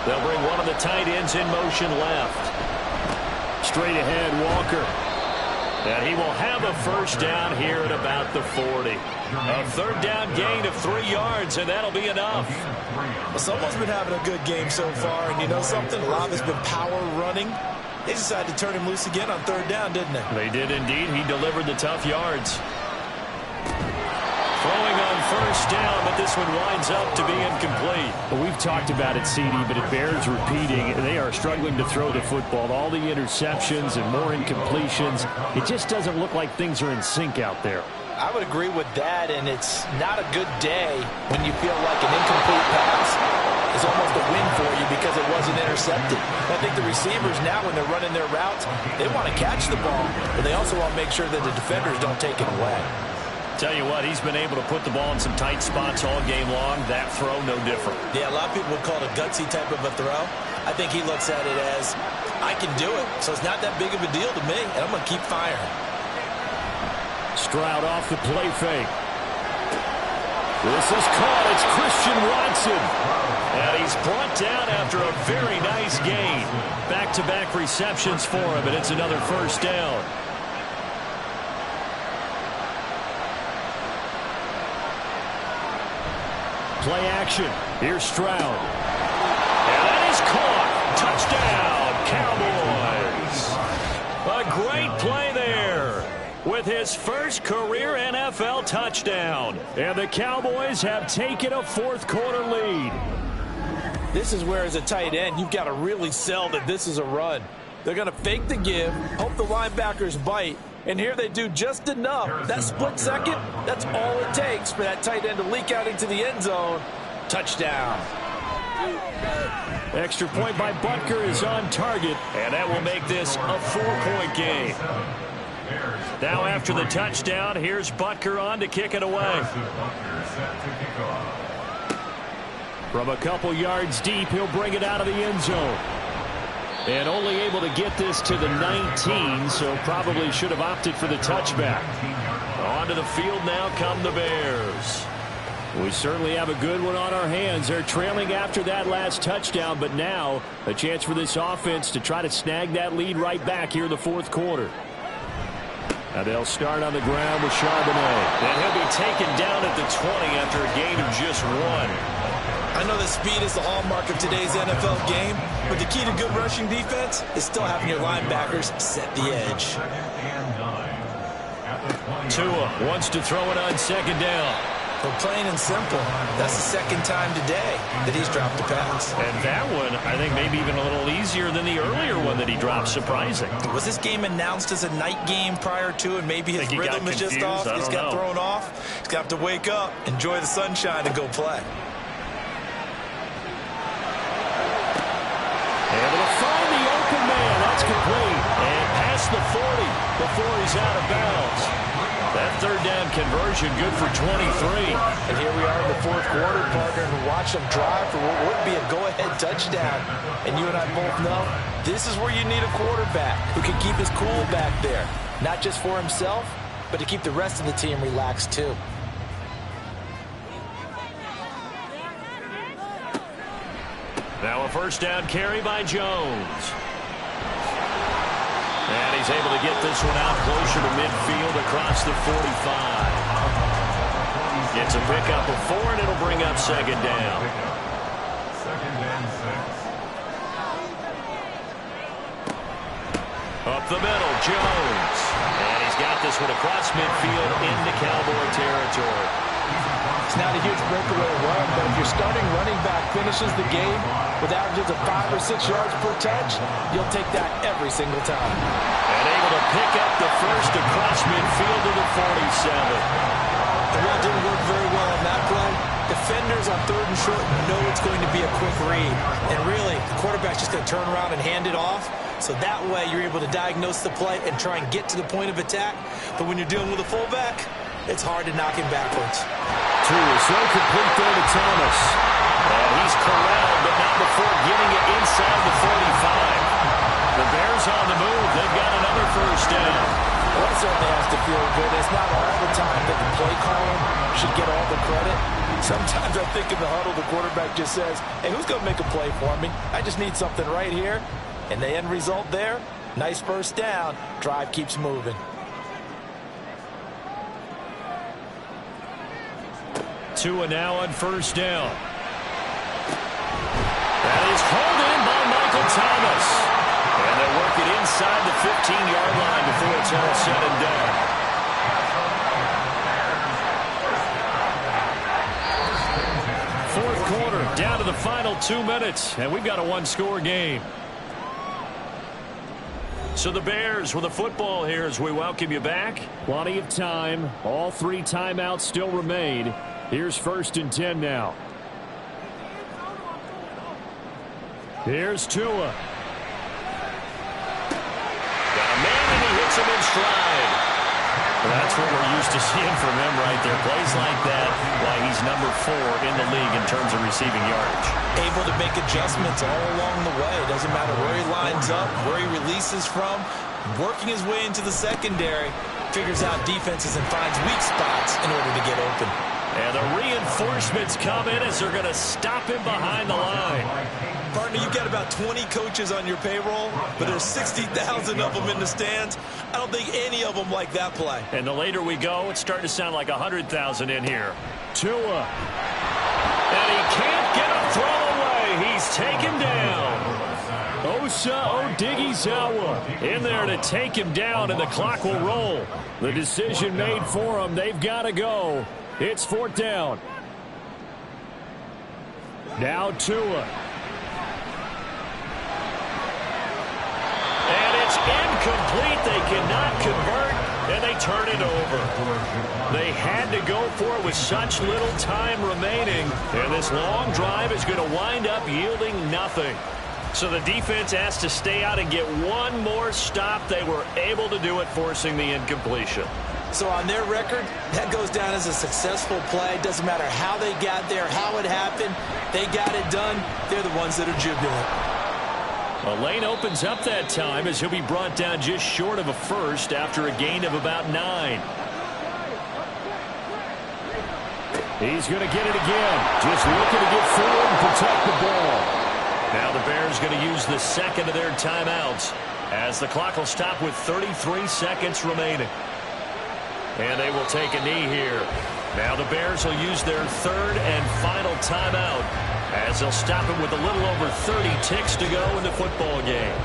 They'll bring one of the tight ends in motion left. Straight ahead, Walker. And he will have a 1st down here at about the 40. A 3rd down gain of 3 yards, and that'll be enough. Well, someone's been having a good game so far, and you know something? A lot has been power running. They decided to turn him loose again on 3rd down, didn't they? They did indeed. He delivered the tough yards. Throwing on 1st down, but this one winds up to be incomplete. Well, we've talked about it, CD, but it bears repeating. They are struggling to throw the football. All the interceptions and more incompletions. It just doesn't look like things are in sync out there. I would agree with that, and it's not a good day when you feel like an incomplete pass is almost a win for you because it wasn't intercepted. I think the receivers now, when they're running their routes, they want to catch the ball, but they also want to make sure that the defenders don't take it away. Tell you what, he's been able to put the ball in some tight spots all game long. That throw, no different. Yeah, a lot of people would call it a gutsy type of a throw. I think he looks at it as, I can do it, so it's not that big of a deal to me, and I'm going to keep firing. Stroud off the play fake. This is caught. It's Christian Watson. And he's brought down after a very nice gain. Back-to-back receptions for him, and it's another 1st down. Play action. Here's Stroud. And that is caught. Touchdown, Cowboys. A great play there with his first career NFL touchdown. And the Cowboys have taken a 4th quarter lead. This is where, as a tight end, you've got to really sell that this is a run. They're going to fake the give, hope the linebackers bite, and here they do just enough. That split second, that's all it takes for that tight end to leak out into the end zone. Touchdown. Extra point by Butker is on target, and that will make this a 4-point game. Now after the touchdown, here's Butker on to kick it away. From a couple yards deep, he'll bring it out of the end zone. And only able to get this to the 19, so probably should have opted for the touchback. Onto the field now come the Bears. We certainly have a good one on our hands. They're trailing after that last touchdown, but now a chance for this offense to try to snag that lead right back here in the 4th quarter. And they'll start on the ground with Charbonnet. And he'll be taken down at the 20 after a gain of just 1. I know that speed is the hallmark of today's NFL game, but the key to good rushing defense is still having your linebackers set the edge. Tua wants to throw it on 2nd down. Well, plain and simple, that's the 2nd time today that he's dropped a pass. And that one, I think, maybe even a little easier than the earlier one that he dropped. Surprising. Was this game announced as a night game prior to, and maybe his rhythm is just off? He's got thrown off. He's got to wake up, enjoy the sunshine, and go play. Able to find the open man. That's complete. And past the 40 before he's out of bounds. That 3rd down conversion good for 23. And here we are in the 4th quarter, partner, and watch them drive for what would be a go-ahead touchdown. And you and I both know this is where you need a quarterback who can keep his cool back there. Not just for himself, but to keep the rest of the team relaxed too. Now a 1st down carry by Jones. And he's able to get this one out closer to midfield across the 45. Gets a pickup of 4, and it'll bring up 2nd down. 2nd and 6. Up the middle, Jones. And he's got this one across midfield into Cowboy territory. It's not a huge breakaway run, but if your starting running back finishes the game with averages of 5 or 6 yards per touch, you'll take that every single time. And able to pick up the first across midfield to the 47. The run didn't work very well on that play. Defenders on 3rd and short know it's going to be a quick read. And really, the quarterback's just going to turn around and hand it off. So that way, you're able to diagnose the play and try and get to the point of attack. But when you're dealing with a fullback, it's hard to knock him backwards. Two is so complete there to Thomas. And he's corralled, but not before getting it inside the 45. The Bears on the move. They've got another 1st down. Well, it certainly has to feel good. It's not all the time that the play caller should get all the credit. Sometimes I think in the huddle, the quarterback just says, hey, who's going to make a play for me? I just need something right here. And the end result there, nice 1st down. Drive keeps moving. Tua now on 1st down. That is hauled in by Michael Thomas. And they work it inside the 15-yard line before it's all said and done. Fourth quarter, down to the final 2 minutes, and we've got a 1-score game. So the Bears with the football here as we welcome you back. Plenty of time. All 3 timeouts still remain. Here's 1st and 10 now. Here's Tua. Got a man, and he hits him in stride. Well, that's what we're used to seeing from him right there. Plays like that, why he's number 4 in the league in terms of receiving yardage. Able to make adjustments all along the way. It doesn't matter where he lines up, where he releases from. Working his way into the secondary, figures out defenses and finds weak spots in order to get open. And the reinforcements come in as they're going to stop him behind the line. Partner, you've got about 20 coaches on your payroll, but there's 60,000 of them in the stands. I don't think any of them like that play. And the later we go, it's starting to sound like 100,000 in here. Tua. And he can't get a throw away. He's taken down. Osa Odighizuwa in there to take him down, and the clock will roll. The decision made for him. They've got to go. It's 4th down. Now Tua. And it's incomplete. They cannot convert, and they turn it over. They had to go for it with such little time remaining, and this long drive is going to wind up yielding nothing. So the defense has to stay out and get one more stop. They were able to do it, forcing the incompletion. So on their record, that goes down as a successful play. Doesn't matter how they got there, how it happened. They got it done. They're the ones that are jubilant. A lane opens up that time as he'll be brought down just short of a first after a gain of about 9. He's going to get it again. Just looking to get forward and protect the ball. Now the Bears going to use the second of their timeouts as the clock will stop with 33 seconds remaining. And they will take a knee here. Now the Bears will use their third and final timeout as they'll stop it with a little over 30 ticks to go in the football game.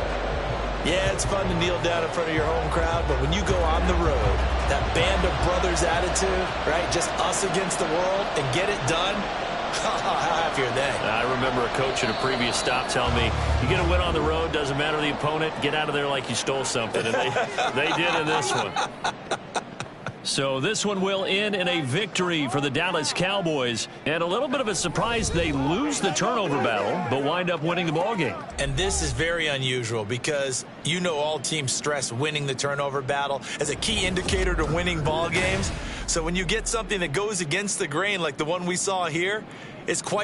Yeah, it's fun to kneel down in front of your home crowd, but when you go on the road, that band of brothers attitude, right, just us against the world and get it done, how happy are they? I remember a coach at a previous stop telling me, you get a win on the road, doesn't matter the opponent, get out of there like you stole something. And they did in this one. So this one will end in a victory for the Dallas Cowboys. And a little bit of a surprise, they lose the turnover battle, but wind up winning the ballgame. And this is very unusual because you know all teams stress winning the turnover battle as a key indicator to winning ball games. So when you get something that goes against the grain like the one we saw here, it's quite